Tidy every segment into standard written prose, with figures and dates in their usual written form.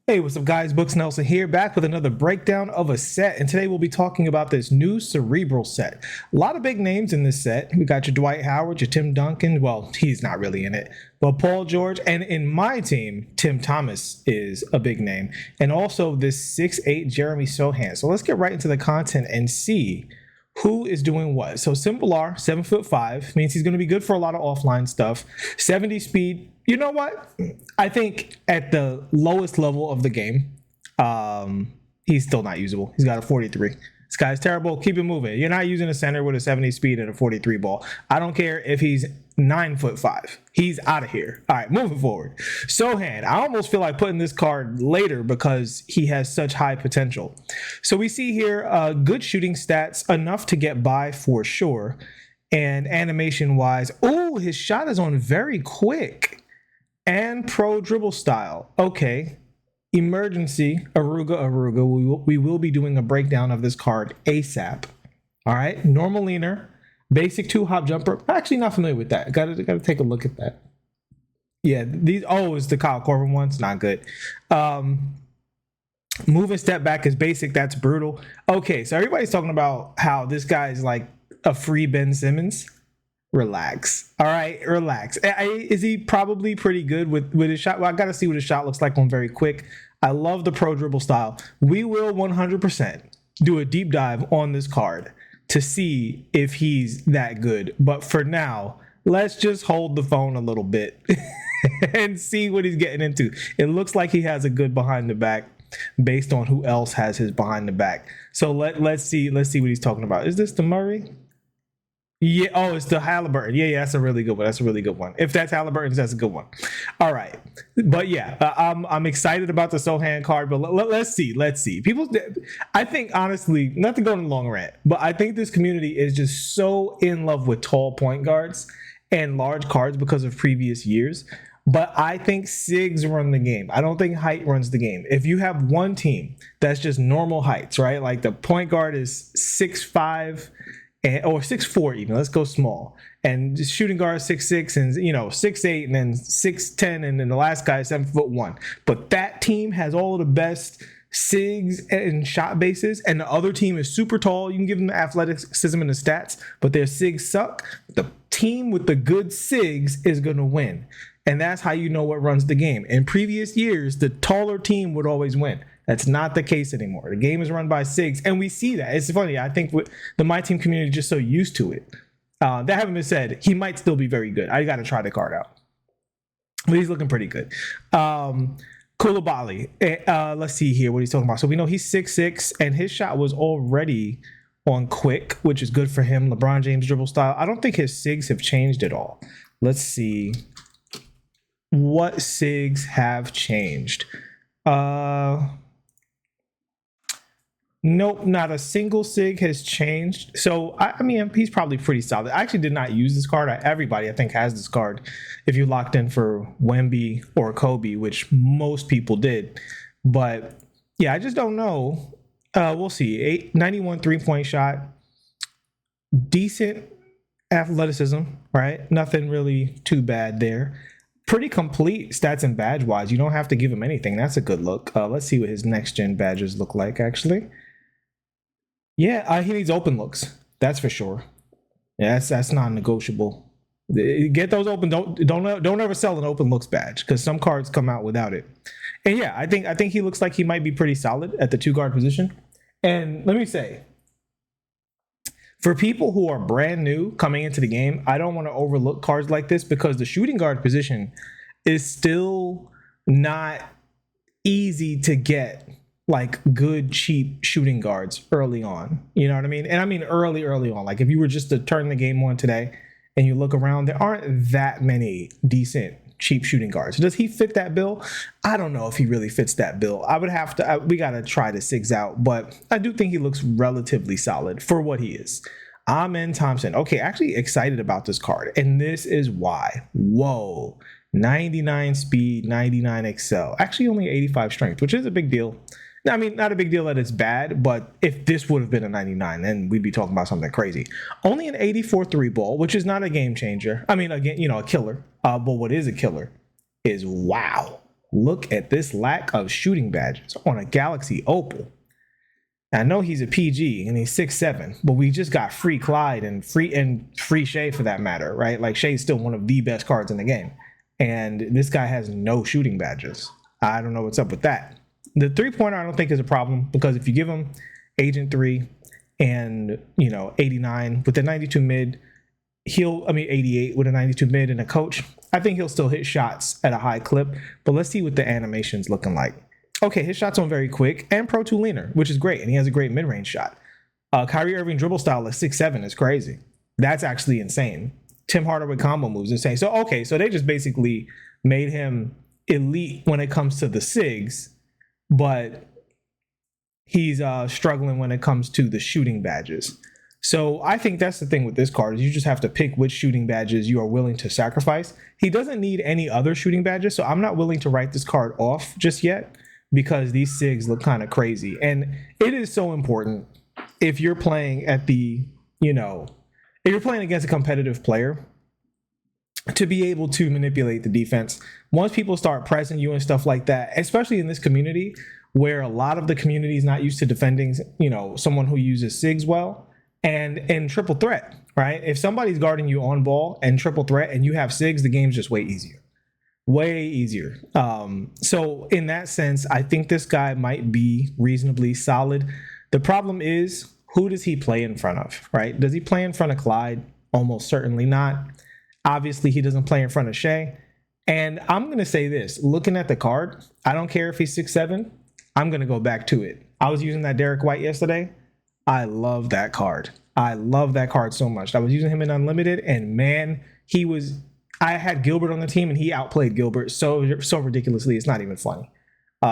Hey, what's up, guys? Books Nelson here, back with another breakdown of a set. And today we'll be talking about this new Cerebral set. A lot of big names in this set. We got your Dwight Howard, your Tim Duncan. Well, he's not really in it, but Paul George. And in my team, Tim Thomas is a big name. And also this 6'8 Jeremy Sohan. So let's get right into the content and see who is doing what. So Simple R, 7'5", means he's going to be good for a lot of offline stuff. 70 speed. You know what? I think at the lowest level of the game, he's still not usable. He's got a 43. This guy's terrible. Keep it moving. You're not using a center with a 70 speed and a 43 ball. I don't care if he's 9'5". He's out of here. All right, moving forward. Sohan, I almost feel like putting this card later because he has such high potential. So we see here good shooting stats, enough to get by for sure. And animation wise, oh, his shot is on very quick. And pro dribble style. Okay. Emergency. Aruga. We will be doing a breakdown of this card ASAP. All right. Normal leaner. Basic 2 hop jumper. Actually not familiar with that. Gotta take a look at that. Yeah. It's the Kyle Corbin one. It's not good. Move and step back is basic. That's brutal. Okay. So everybody's talking about how this guy is like a free Ben Simmons. Relax. All right, relax. Is he probably pretty good with his shot? Well, I got to see what his shot looks like on very quick. I love the pro dribble style. We will 100% do a deep dive on this card to see if he's that good. But for now, let's just hold the phone a little bit and see what he's getting into. It looks like he has a good behind the back based on who else has his behind the back. So let's see what he's talking about. Is this the Murray? Yeah. Oh, it's the Halliburton. Yeah, that's a really good one. If that's Halliburton's, that's a good one. All right. But yeah, I'm excited about the Sohan card. But let's see. People, I think honestly, not to go on a long rant, but I think this community is just so in love with tall point guards and large cards because of previous years. But I think SIGs run the game. I don't think height runs the game. If you have one team that's just normal heights, right? Like the point guard is 6'5". Or 6'4" even. Let's go small. And shooting guard 6'6" and 6'8" and then 6'10", and then the last guy is 7'1". But that team has all of the best SIGs and shot bases, and the other team is super tall. You can give them the athleticism and the stats, but their SIGs suck. The team with the good SIGs is going to win. And that's how you know what runs the game. In previous years, the taller team would always win. That's not the case anymore. The game is run by SIGs, and we see that. It's funny. I think the My Team community is just so used to it. That having been said, he might still be very good. I got to try the card out. But he's looking pretty good. Koulibaly. Let's see here what he's talking about. So we know he's 6'6", and his shot was already on quick, which is good for him. LeBron James dribble style. I don't think his SIGs have changed at all. Let's see what SIGs have changed. Nope, not a single SIG has changed. So, I mean, he's probably pretty solid. I actually did not use this card. Everybody, I think, has this card if you locked in for Wemby or Kobe, which most people did. But, yeah, I just don't know. We'll see. 91 three-point shot. Decent athleticism, right? Nothing really too bad there. Pretty complete stats and badge-wise. You don't have to give him anything. That's a good look. Let's see what his next-gen badges look like, actually. Yeah, he needs open looks. That's for sure. Yeah, that's non-negotiable. Get those open. Don't ever sell an open looks badge because some cards come out without it. And yeah, I think he looks like he might be pretty solid at the 2-guard position. And let me say, for people who are brand new coming into the game, I don't want to overlook cards like this because the shooting guard position is still not easy to get like good, cheap shooting guards early on. You know what I mean? And I mean early on. Like if you were just to turn the game on today and you look around, there aren't that many decent, cheap shooting guards. Does he fit that bill? I don't know if he really fits that bill. I would have to, we got to try the SIGs out, but I do think he looks relatively solid for what he is. Amen Thompson. Okay, actually excited about this card. And this is why. Whoa. 99 speed, 99 excel. Actually only 85 strength, which is a big deal. I mean, not a big deal that it's bad, but if this would have been a 99, then we'd be talking about something crazy. Only an 84 3 ball, which is not a game changer. I mean, again, a killer. But what is a killer is wow. look at this lack of shooting badges on a Galaxy Opal. I know he's a PG and he's 6'7", but we just got free Clyde and free Shea for that matter, right? Like Shea's still one of the best cards in the game. And this guy has no shooting badges. I don't know what's up with that. The 3-pointer I don't think is a problem, because if you give him Agent 3 and 89 with the 92 mid, 88 with a 92 mid and a coach, I think he'll still hit shots at a high clip. But let's see what the animation's looking like. Okay, his shots on very quick and Pro 2 leaner, which is great, and he has a great mid-range shot. Kyrie Irving dribble style at 6'7" is crazy. That's actually insane. Tim Hardaway combo moves insane. So they just basically made him elite when it comes to the SIGs, but he's struggling when it comes to the shooting badges. So I think that's the thing with this card, is you just have to pick which shooting badges you are willing to sacrifice. He doesn't need any other shooting badges, so I'm not willing to write this card off just yet, because these SIGs look kind of crazy. And it is so important if you're playing at the, if you're playing against a competitive player, to be able to manipulate the defense. Once people start pressing you and stuff like that, especially in this community where a lot of the community is not used to defending, someone who uses SIGs well, and in triple threat, right? If somebody's guarding you on ball and triple threat and you have SIGs, the game's just way easier. Way easier. So in that sense, I think this guy might be reasonably solid. The problem is, who does he play in front of, right? Does he play in front of Clyde? Almost certainly not. Obviously, he doesn't play in front of Shea. And I'm going to say this, looking at the card, I don't care if he's 6'7", I'm going to go back to it. I was using that Derek White yesterday. I love that card. I love that card so much. I was using him in Unlimited, and man, I had Gilbert on the team, and he outplayed Gilbert so ridiculously, it's not even funny.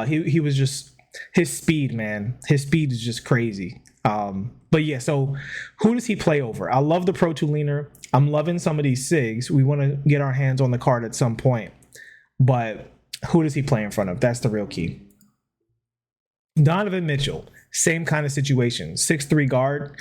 He was just, his speed, man. His speed is just crazy. But yeah, so who does he play over? I love the Pro 2 leaner. I'm loving some of these SIGs. We want to get our hands on the card at some point. But who does he play in front of? That's the real key. Donovan Mitchell, same kind of situation. 6'3" guard.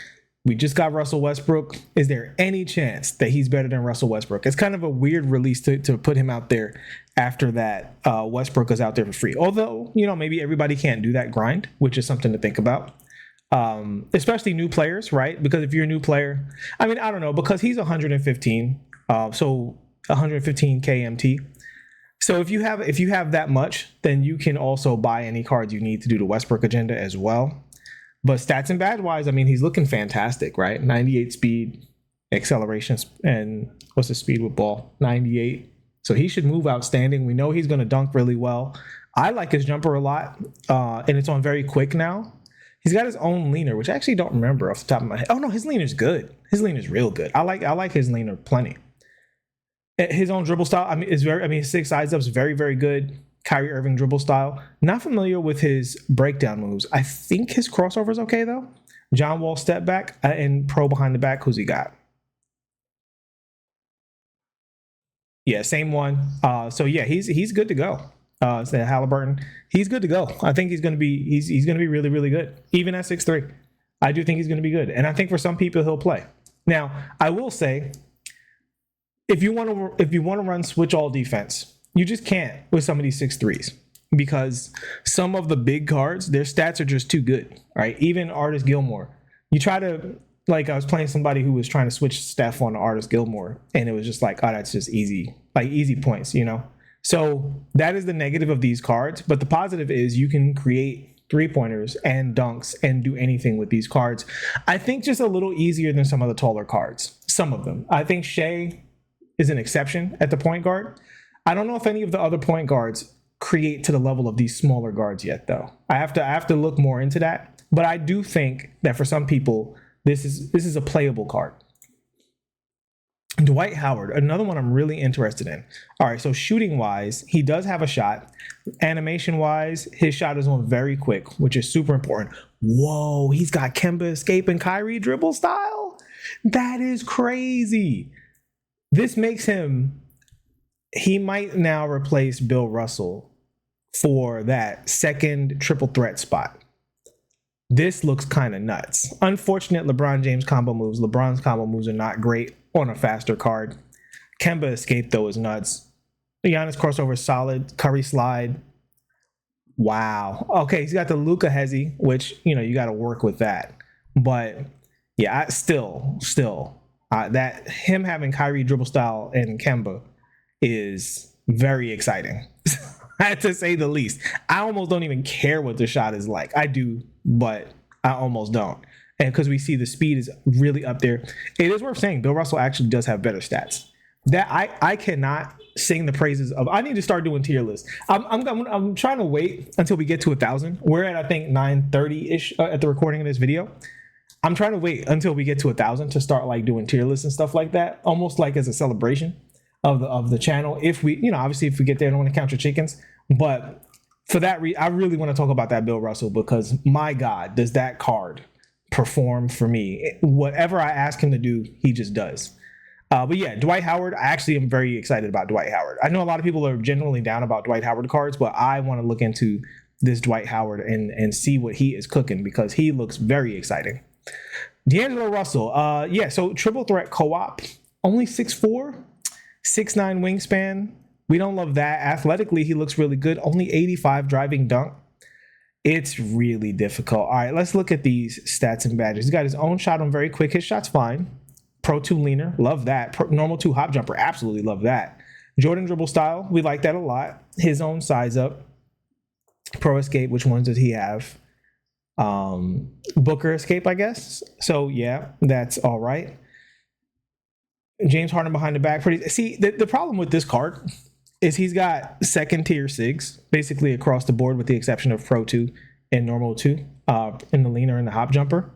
We just got Russell Westbrook. Is there any chance that he's better than Russell Westbrook? It's kind of a weird release to put him out there after that Westbrook is out there for free. Although, maybe everybody can't do that grind, which is something to think about. Especially new players, right? Because if you're a new player, I don't know, because he's 115, so 115 KMT. So if you have that much, then you can also buy any cards you need to do the Westbrook agenda as well. But stats and badge wise, he's looking fantastic, right? 98 speed, acceleration, and what's the speed with ball? 98. So he should move outstanding. We know he's going to dunk really well. I like his jumper a lot, and it's on very quick now. He's got his own leaner, which I actually don't remember off the top of my head. Oh no, his leaner's good. His leaner's real good. I like his leaner plenty. His own dribble style, his 6 sides up is very, very good. Kyrie Irving dribble style. Not familiar with his breakdown moves. I think his crossover is okay though. John Wall step back and pro behind the back. Who's he got? Yeah, same one. So yeah, he's good to go. So Halliburton, he's good to go. I think he's gonna be really, really good. Even at 6'3", I do think he's gonna be good. And I think for some people he'll play. Now, I will say, if you want to run switch all defense, you just can't with some of these 6'3s, because some of the big cards, their stats are just too good, right? Even Artis Gilmore. You try to, I was playing somebody who was trying to switch Steph on Artis Gilmore, and it was just like, oh, that's just easy, easy points, So that is the negative of these cards, but the positive is you can create 3-pointers and dunks and do anything with these cards. I think just a little easier than some of the taller cards. Some of them. I think Shea is an exception at the point guard. I don't know if any of the other point guards create to the level of these smaller guards yet, though. I have to look more into that. But I do think that for some people, this is a playable card. Dwight Howard, another one I'm really interested in. All right, so shooting-wise, he does have a shot. Animation-wise, his shot is on very quick, which is super important. Whoa, he's got Kemba escape and Kyrie dribble style? That is crazy. This makes him... He might now replace Bill Russell for that second triple threat spot. This looks kind of nuts. Unfortunate LeBron James combo moves. LeBron's combo moves are not great on a faster card. Kemba escape, though, is nuts. Giannis crossover is solid. Curry slide. Wow. Okay, he's got the Luca Hezi, which you got to work with that. But yeah, still, that him having Kyrie dribble style and Kemba is very exciting. To say the least. I almost don't even care what the shot is like. I do, but I almost don't. And because we see the speed is really up there, it is worth saying Bill Russell actually does have better stats. That I cannot sing the praises of. I need to start doing tier lists. I'm trying to wait until we get to 1,000. We're at I think 9:30 ish at the recording of this video. I'm trying to wait until we get to 1,000 to start like doing tier lists and stuff like that, almost like as a celebration of the channel. If we, obviously if we get there, I don't want to count your chickens, but for that I really want to talk about that Bill Russell, because my God, does that card perform for me? Whatever I ask him to do, he just does. But yeah, Dwight Howard, I actually am very excited about Dwight Howard. I know a lot of people are generally down about Dwight Howard cards, but I want to look into this Dwight Howard and see what he is cooking, because he looks very exciting. D'Angelo Russell, yeah, so triple threat co-op, only 6'4", 6'9" wingspan. We don't love that. Athletically, he looks really good. Only 85 driving dunk. It's really difficult. All right, let's look at these stats and badges. He's got his own shot on very quick. His shot's fine. Pro 2 leaner, love that. Normal 2 hop jumper, absolutely love that. Jordan dribble style, we like that a lot. His own size up. Pro escape, which ones does he have? Booker escape, I guess. So yeah, that's all right. James Harden behind the back. See, the problem with this card is he's got second tier SIGs basically across the board, with the exception of Pro 2 and Normal 2 in the leaner and the hop jumper.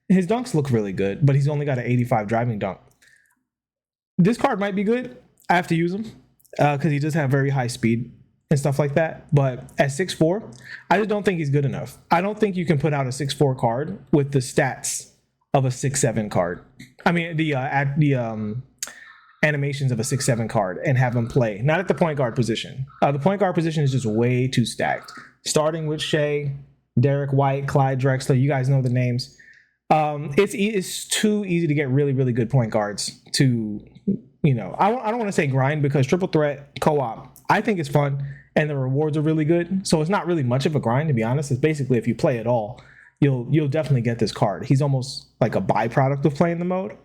His dunks look really good, but he's only got an 85 driving dunk. This card might be good. I have to use him because he does have very high speed and stuff like that. But at 6'4", I just don't think he's good enough. I don't think you can put out a 6'4" card with the stats of a 6'7" card. I mean, the animations of a 6'7" card and have him play. Not at the point guard position. The point guard position is just way too stacked. Starting with Shea, Derek White, Clyde Drexler. You guys know the names. It's too easy to get really, really good point guards to, I don't want to say grind, because triple threat co-op, I think it's fun and the rewards are really good. So it's not really much of a grind, to be honest. It's basically, if you play at all, you'll definitely get this card. He's almost like a byproduct of playing the mode.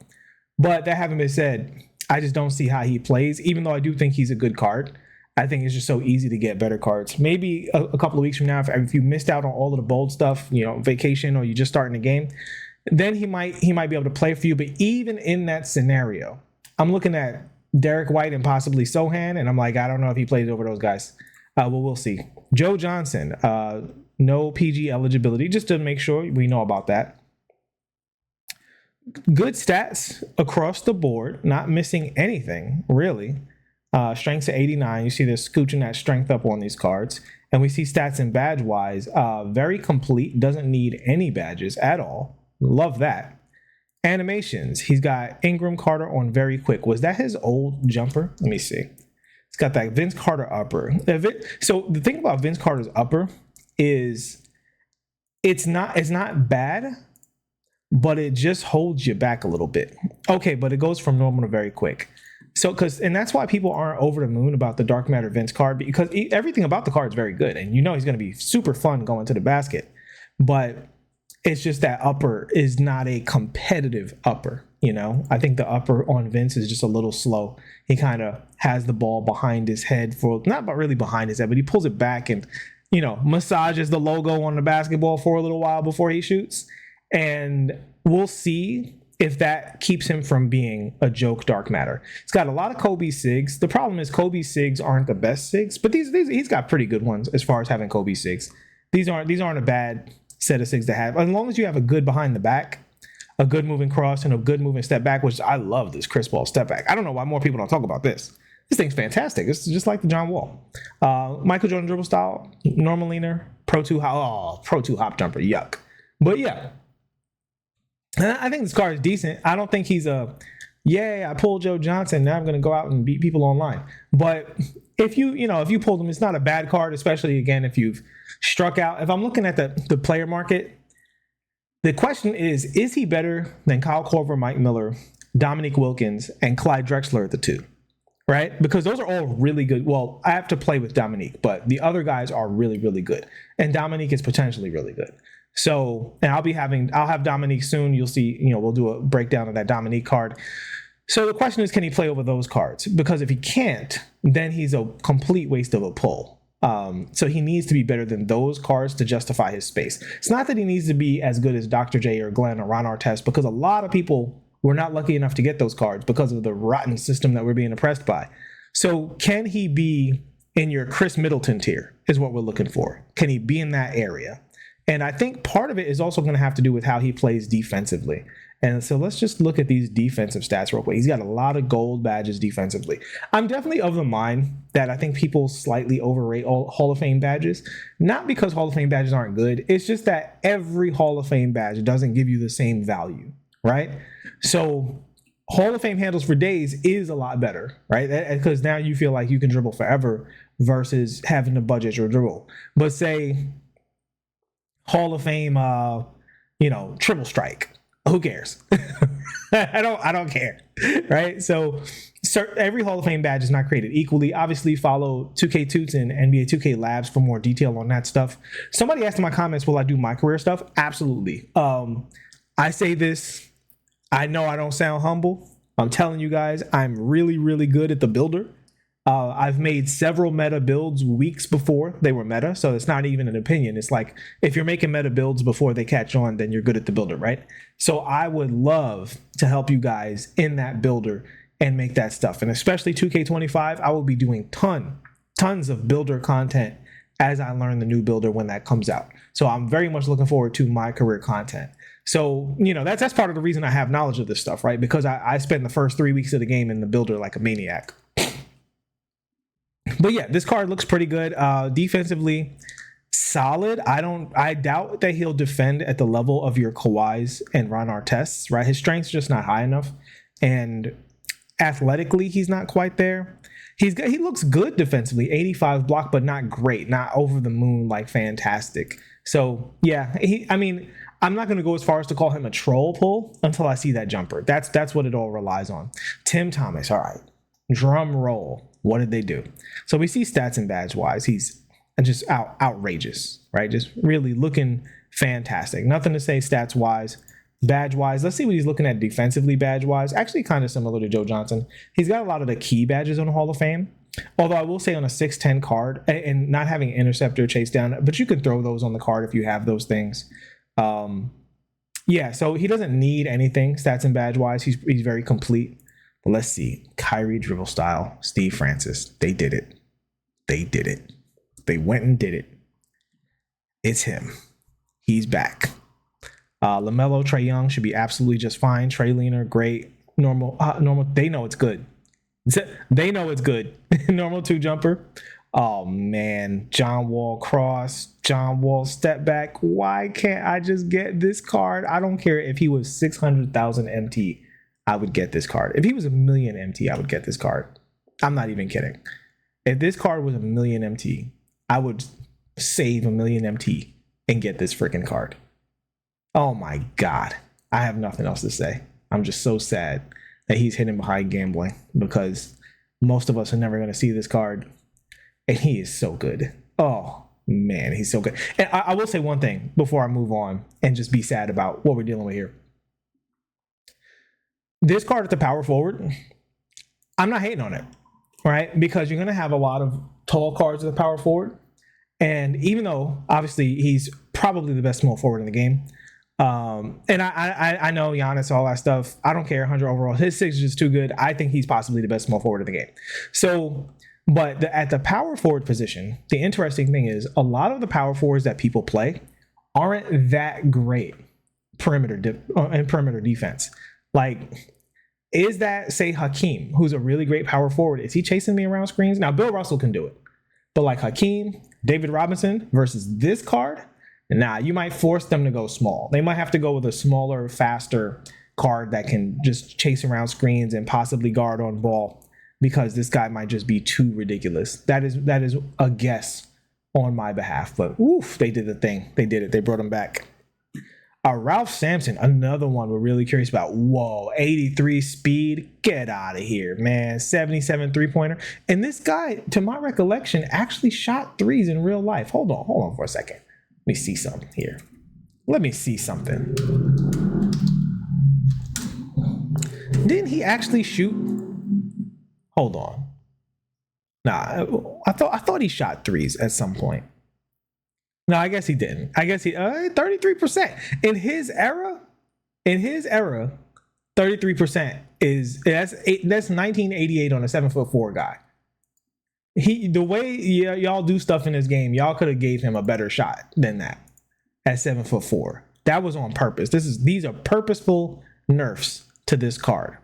But that having been said, I just don't see how he plays, even though I do think he's a good card. I think it's just so easy to get better cards. Maybe a couple of weeks from now, if you missed out on all of the bold stuff, vacation, or you just starting the game, then he might be able to play for you. But even in that scenario, I'm looking at Derek White and possibly Sohan, and I'm like, I don't know if he plays over those guys. Well, we'll see. Joe Johnson, no PG eligibility, just to make sure we know about that. Good stats across the board, not missing anything, really. Strengths at 89. You see they're scooching that strength up on these cards. And we see stats and badge-wise, very complete, doesn't need any badges at all. Love that. Animations. He's got Ingram Carter on very quick. Was that his old jumper? Let me see. It's got that Vince Carter upper. So the thing about Vince Carter's upper is it's not bad, but it just holds you back a little bit. Okay, but it goes from normal to very quick. So, and that's why people aren't over the moon about the Dark Matter Vince card, because everything about the card is very good, and he's going to be super fun going to the basket. But it's just that upper is not a competitive upper. I think the upper on Vince is just a little slow. He kind of has the ball behind his head not really behind his head, but he pulls it back and massages the logo on the basketball for a little while before he shoots. And we'll see if that keeps him from being a joke Dark Matter. It's got a lot of Kobe SIGs. The problem is Kobe SIGs aren't the best SIGs, but these he's got pretty good ones as far as having Kobe SIGs. These aren't a bad set of SIGs to have. As long as you have a good behind the back, a good moving cross, and a good moving step back, which I love this Chris Paul step back. I don't know why more people don't talk about this. This thing's fantastic. It's just like the John Wall. Michael Jordan dribble style, normal leaner, Pro 2 hop jumper, yuck. But yeah, I think this card is decent. I don't think he's I pulled Joe Johnson, now I'm going to go out and beat people online. But if you pulled him, it's not a bad card, especially, again, if you've struck out. If I'm looking at the player market, the question is he better than Kyle Korver, Mike Miller, Dominique Wilkins, and Clyde Drexler at the 2? right? Because those are all really good. Well, I have to play with Dominique, but the other guys are really, really good. And Dominique is potentially really good. So, and I'll have Dominique soon. You'll see, we'll do a breakdown of that Dominique card. So the question is, can he play over those cards? Because if he can't, then he's a complete waste of a pull. So he needs to be better than those cards to justify his space. It's not that he needs to be as good as Dr. J or Glenn or Ron Artest, because a lot of people were not lucky enough to get those cards because of the rotten system that we're being oppressed by. So can he be in your Chris Middleton tier is what we're looking for. Can he be in that area? And I think part of it is also going to have to do with how he plays defensively. And so let's just look at these defensive stats real quick. He's got a lot of gold badges defensively. I'm definitely of the mind that I think people slightly overrate all Hall of Fame badges. Not because Hall of Fame badges aren't good. It's just that every Hall of Fame badge doesn't give you the same value, right? So Hall of Fame handles for days is a lot better, right? Because now you feel like you can dribble forever versus having to budget your dribble. But say Hall of Fame, triple strike. Who cares? I don't care, right? So every Hall of Fame badge is not created equally. Obviously, follow 2K Toots and NBA 2K Labs for more detail on that stuff. Somebody asked in my comments, will I do my career stuff? Absolutely. I say this, I know I don't sound humble. I'm telling you guys, I'm really, really good at the builder. I've made several meta builds weeks before they were meta, so it's not even an opinion. It's like if you're making meta builds before they catch on, then you're good at the builder, right? So I would love to help you guys in that builder and make that stuff. And especially 2K25, I will be doing tons of builder content as I learn the new builder when that comes out. So I'm very much looking forward to my career content. So, that's part of the reason I have knowledge of this stuff, right? Because I spent the first 3 weeks of the game in the builder like a maniac. But yeah, this card looks pretty good. Defensively, solid. I doubt that he'll defend at the level of your Kawhis and Ron Artests, right? His strength's just not high enough. And athletically, he's not quite there. He looks good defensively, 85 block, but not great, not over the moon, like fantastic. So yeah, I'm not going to go as far as to call him a troll pull until I see that jumper. That's what it all relies on. Tim Thomas, all right. Drum roll. What did they do? So we see stats and badge wise, he's just outrageous, right? Just really looking fantastic. Nothing to say stats wise. Badge wise, let's see what he's looking at defensively badge wise. Actually, kind of similar to Joe Johnson. He's got a lot of the key badges on the Hall of Fame. Although I will say on a 6'10 card and not having interceptor chase down, but you can throw those on the card if you have those things. Yeah, so he doesn't need anything stats and badge wise. He's very complete. But let's see. Kyrie dribble style, Steve Francis. They did it. They went and did it. It's him. He's back. LaMelo, Trae Young should be absolutely just fine. Trey Leaner, great. Normal. They know it's good. They know it's good. Normal 2 jumper. Oh man, John Wall cross, John Wall step back. Why can't I just get this card? I don't care if he was 600,000 MT. I would get this card. If he was 1 million MT, I would get this card. I'm not even kidding. If this card was 1 million MT, I would save 1 million MT and get this freaking card. Oh my God. I have nothing else to say. I'm just so sad that he's hidden behind gambling because most of us are never going to see this card. And he is so good. Oh man, he's so good. And I will say one thing before I move on and just be sad about what we're dealing with here. This card at the power forward, I'm not hating on it, right? Because you're going to have a lot of tall cards at the power forward. And even though, obviously, he's probably the best small forward in the game. And I know Giannis, all that stuff. I don't care, 100 overall. His 6 is just too good. I think he's possibly the best small forward in the game. So, but at the power forward position, the interesting thing is a lot of the power forwards that people play aren't that great perimeter defense. Like, is that, say, Hakeem, who's a really great power forward? Is he chasing me around screens? Now, Bill Russell can do it. But like Hakeem, David Robinson versus this card, you might force them to go small. They might have to go with a smaller, faster card that can just chase around screens and possibly guard on ball because this guy might just be too ridiculous. That is a guess on my behalf. But oof, they did the thing. They did it. They brought him back. Ralph Sampson, another one we're really curious about. Whoa, 83 speed. Get out of here, man. 77 3-pointer. And this guy, to my recollection, actually shot threes in real life. Hold on for a second. Let me see something here. Let me see something. Didn't he actually shoot? Hold on. Nah, I thought he shot threes at some point. No, I guess he didn't. I guess he 33%. In his era, 33% is that's 1988 on a 7'4" guy. The way y'all do stuff in this game, y'all could have gave him a better shot than that at 7'4". That was on purpose. These are purposeful nerfs to this card.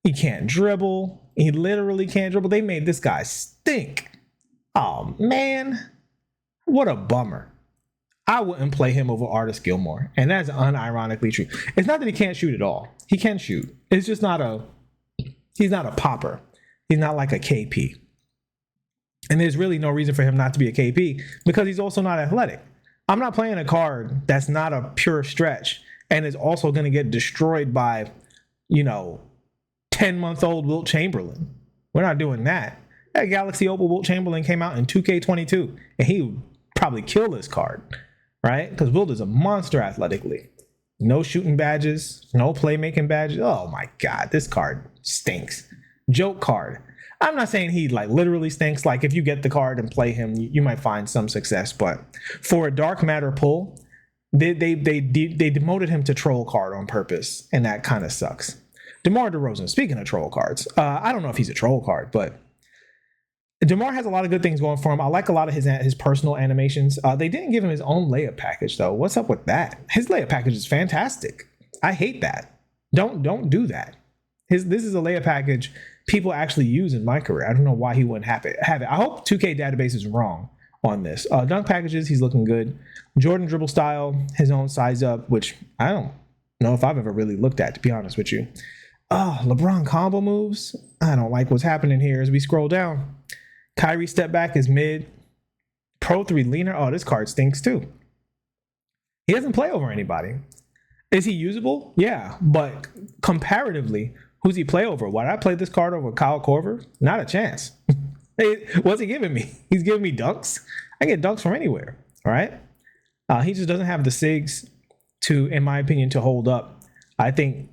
He can't dribble. He literally can't dribble. They made this guy stink. Oh man, what a bummer. I wouldn't play him over Artis Gilmore, and that's unironically true. It's not that he can't shoot at all. He can shoot. It's just he's not a popper. He's not like a KP. And there's really no reason for him not to be a KP because he's also not athletic. I'm not playing a card that's not a pure stretch and is also going to get destroyed by, 10-month-old Wilt Chamberlain. We're not doing that. That Galaxy Opal Wilt Chamberlain came out in 2K22, and he would probably kill this card, right? Because Wilt is a monster athletically. No shooting badges, no playmaking badges. Oh my God, this card stinks. Joke card. I'm not saying he literally stinks. Like if you get the card and play him, you might find some success. But for a dark matter pull, they demoted him to troll card on purpose, and that kind of sucks. DeMar DeRozan, speaking of troll cards, I don't know if he's a troll card, but DeMar has a lot of good things going for him. I like a lot of his personal animations. They didn't give him his own layup package though. What's up with that? His layup package is fantastic. I hate that. Don't do that. This is a layup package people actually use in my career. I don't know why he wouldn't have it. I hope 2K database is wrong on this. Dunk packages, he's looking good. Jordan dribble style, his own size up, which I don't know if I've ever really looked at, to be honest with you. LeBron combo moves. I don't like what's happening here as we scroll down. Kyrie step back is mid. Pro 3 leaner. Oh, this card stinks too. He doesn't play over anybody. Is he usable? Yeah, but comparatively, who's he play over? Would I play this card over Kyle Korver? Not a chance. What's he giving me? He's giving me dunks. I get dunks from anywhere. All right. He just doesn't have the SIGs to, in my opinion, to hold up. I think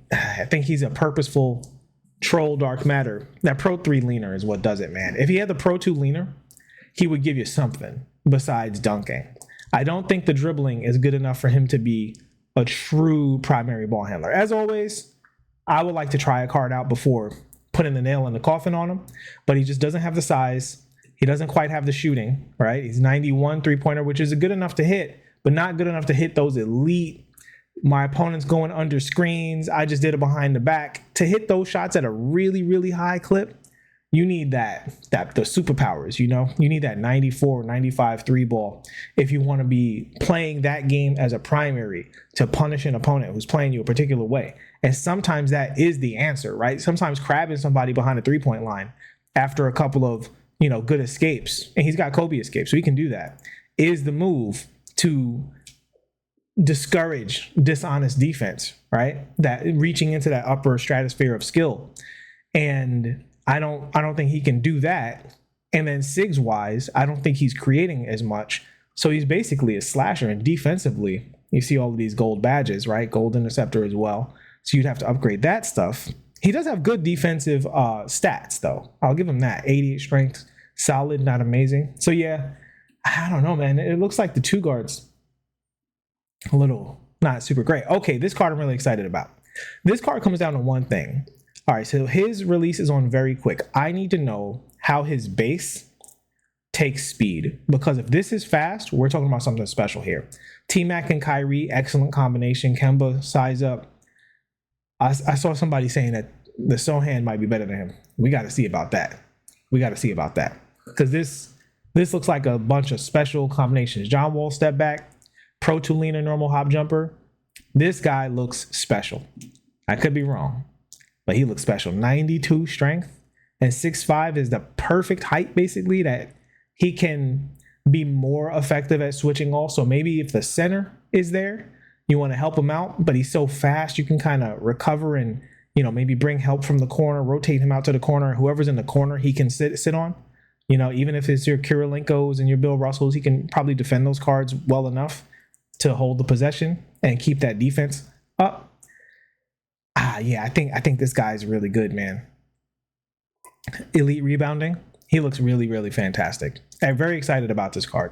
he's a purposeful troll dark matter. That Pro 3 leaner is what does it, man. If he had the Pro 2 leaner, he would give you something besides dunking. I don't think the dribbling is good enough for him to be a true primary ball handler. As always, I would like to try a card out before putting the nail in the coffin on him, but he just doesn't have the size. He doesn't quite have the shooting, right? He's 91 3-pointer, which is good enough to hit, but not good enough to hit those elite, my opponent's going under screens, I just did it behind the back. To hit those shots at a really, really high clip, you need the superpowers, you need that 94 or 95 3 ball if you want to be playing that game as a primary to punish an opponent who's playing you a particular way. And sometimes that is the answer, right? Sometimes crabbing somebody behind a 3-point line after a couple of, good escapes, and he's got Kobe escapes, so he can do that, is the move to discourage dishonest defense, right? That reaching into that upper stratosphere of skill. And I don't think he can do that. And then SIGs wise, I don't think he's creating as much. So he's basically a slasher. And defensively, you see all of these gold badges, right? Gold interceptor as well. So you'd have to upgrade that stuff. He does have good defensive stats though. I'll give him that. 88 strength, solid, not amazing. So yeah, I don't know, man. It looks like the two guards a little not super great. Okay, this card I'm really excited about. This card comes down to one thing. All right, so his release is on very quick. I need to know how his base takes speed, because if this is fast, we're talking about something special here. T-Mac and Kyrie, excellent combination. Kemba, size up. I saw somebody saying that the Sohan might be better than him. We got to see about that. Because this looks like a bunch of special combinations. John Wall step back. Pro 2 leaner, normal hop jumper. This guy looks special. I could be wrong, but he looks special. 92 strength and 6'5" is the perfect height, basically, that he can be more effective at switching off. So maybe if the center is there, You want to help him out, but he's so fast you can kind of recover and, maybe bring help from the corner, rotate him out to the corner. Whoever's in the corner, he can sit on. Even if it's your Kirillengos and your Bill Russells, he can probably defend those cards well enough to hold the possession and keep that defense up. Yeah, I think this guy's really good, man. Elite rebounding. He looks really, really fantastic. I'm very excited about this card.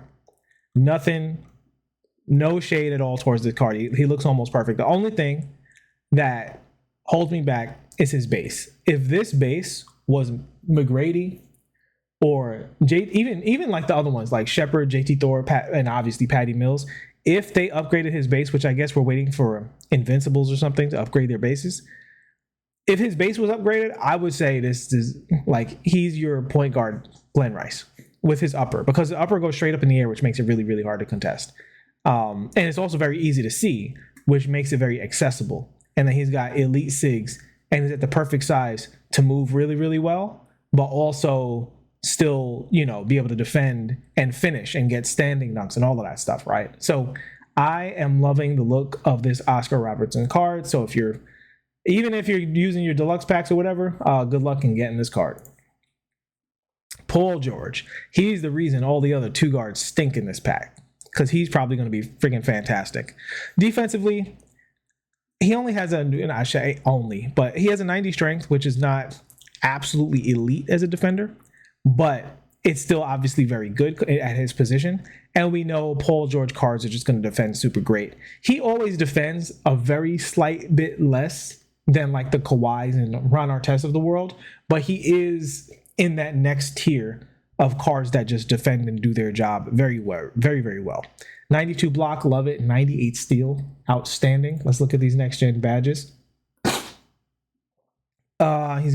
No shade at all towards this card. He looks almost perfect. The only thing that holds me back is his base. If this base was McGrady or even like the other ones, like Shepard, JT Thor, and obviously Patty Mills, if they upgraded his base, which I guess we're waiting for Invincibles or something to upgrade their bases. If his base was upgraded, I would say this is like he's your point guard, Glenn Rice, with his upper, because the upper goes straight up in the air, which makes it really, really hard to contest. And it's also very easy to see, which makes it very accessible. And then he's got elite SIGs and is at the perfect size to move really, really well, but also still, be able to defend and finish and get standing dunks and all of that stuff, right? So I am loving the look of this Oscar Robertson card. So even if you're using your deluxe packs or whatever, good luck in getting this card. Paul George, he's the reason all the other 2 guards stink in this pack, because he's probably going to be freaking fantastic. Defensively, he only has but he has a 90 strength, which is not absolutely elite as a defender, but it's still obviously very good at his position. And we know Paul George cards are just going to defend super great. He always defends a very slight bit less than like the Kawhis and Ron Artest of the world, but he is in that next tier of cards that just defend and do their job very well, very, very well. 92 block, love it. 98 steal, outstanding. Let's look at these next gen badges. He's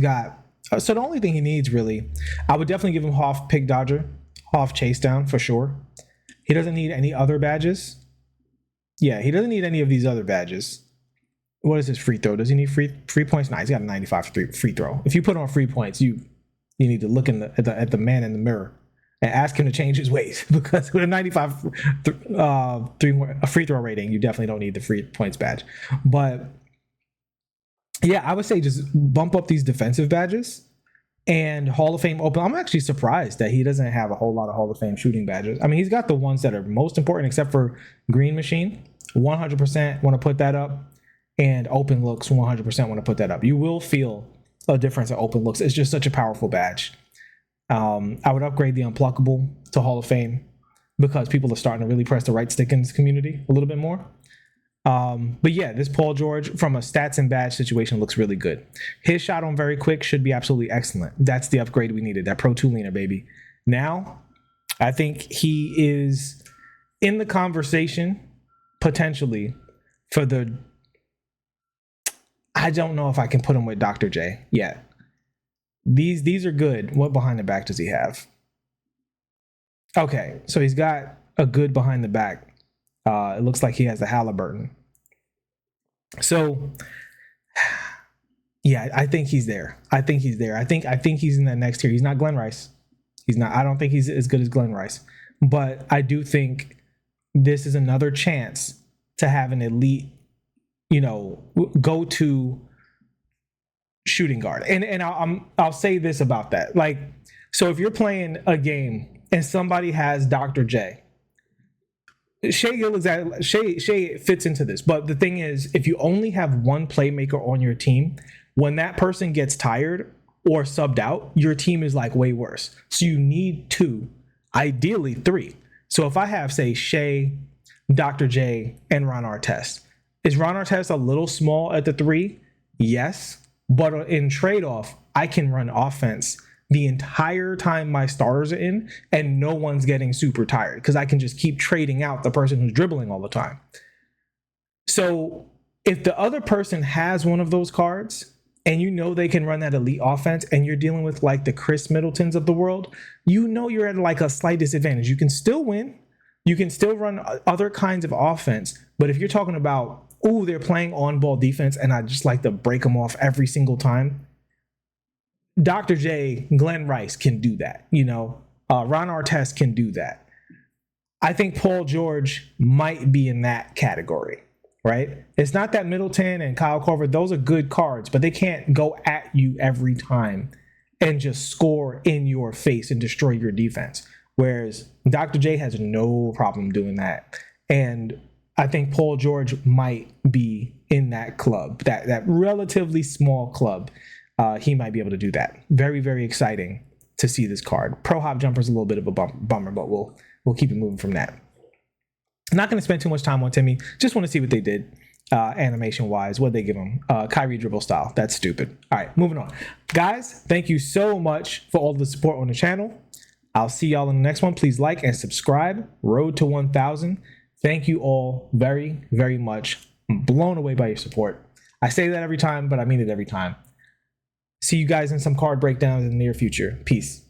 got, so the only thing he needs really, I would definitely give him Hoff Pick Dodger, Hoff Chase Down for sure. He doesn't need any other badges. Yeah, he doesn't need any of these other badges. What is his free throw? Does he need free points? Nah, he's got a 95 free throw. If you put on free points, you need to look at the man in the mirror and ask him to change his ways, because with a 95 free throw rating, you definitely don't need the free points badge. But yeah, I would say just bump up these defensive badges and Hall of Fame open. I'm actually surprised that he doesn't have a whole lot of Hall of Fame shooting badges. I mean, he's got the ones that are most important, except for Green Machine. 100% want to put that up, and Open Looks 100% want to put that up. You will feel a difference in Open Looks. It's just such a powerful badge. I would upgrade the Unpluckable to Hall of Fame, because people are starting to really press the right stick in this community a little bit more. But yeah, this Paul George from a stats and badge situation looks really good. His shot on very quick should be absolutely excellent. That's the upgrade we needed, that Pro 2 leaner, baby. Now, I think he is in the conversation potentially for the, I don't know if I can put him with Dr. J yet. These are good. What behind the back does he have? Okay, so he's got a good behind the back. It looks like he has the Halliburton. So, yeah, I think he's there. I think he's in that next tier. He's not Glenn Rice. He's not. I don't think he's as good as Glenn Rice. But I do think this is another chance to have an elite, go-to shooting guard. And I'll say this about that. Like, so if you're playing a game and somebody has Dr. J, Shea fits into this. But the thing is, if you only have one playmaker on your team, when that person gets tired or subbed out, your team is like way worse. So you need 2, ideally 3. So if I have, say, Shea, Dr. J, and Ron Artest, is Ron Artest a little small at the 3? Yes. But in trade-off, I can run offense the entire time my starters are in, and no one's getting super tired, because I can just keep trading out the person who's dribbling all the time. So if the other person has one of those cards and they can run that elite offense, and you're dealing with like the Chris Middletons of the world, you're at like a slight disadvantage. You can still win. You can still run other kinds of offense. But if you're talking about, they're playing on-ball defense and I just like to break them off every single time, Dr. J, Glenn Rice can do that. Ron Artest can do that. I think Paul George might be in that category. right? It's not that Middleton and Kyle Korver, those are good cards, but they can't go at you every time and just score in your face and destroy your defense. Whereas Dr. J has no problem doing that. And I think Paul George might be in that club, that relatively small club. He might be able to do that. Very, very exciting to see this card. Pro Hop Jumper is a little bit of a bummer, but we'll keep it moving from that. Not going to spend too much time on Timmy. Just want to see what they did animation wise. What they give him? Kyrie dribble style. That's stupid. All right, moving on. Guys, thank you so much for all the support on the channel. I'll see y'all in the next one. Please like and subscribe. Road to 1,000. Thank you all very, very much. I'm blown away by your support. I say that every time, but I mean it every time. See you guys in some card breakdowns in the near future. Peace.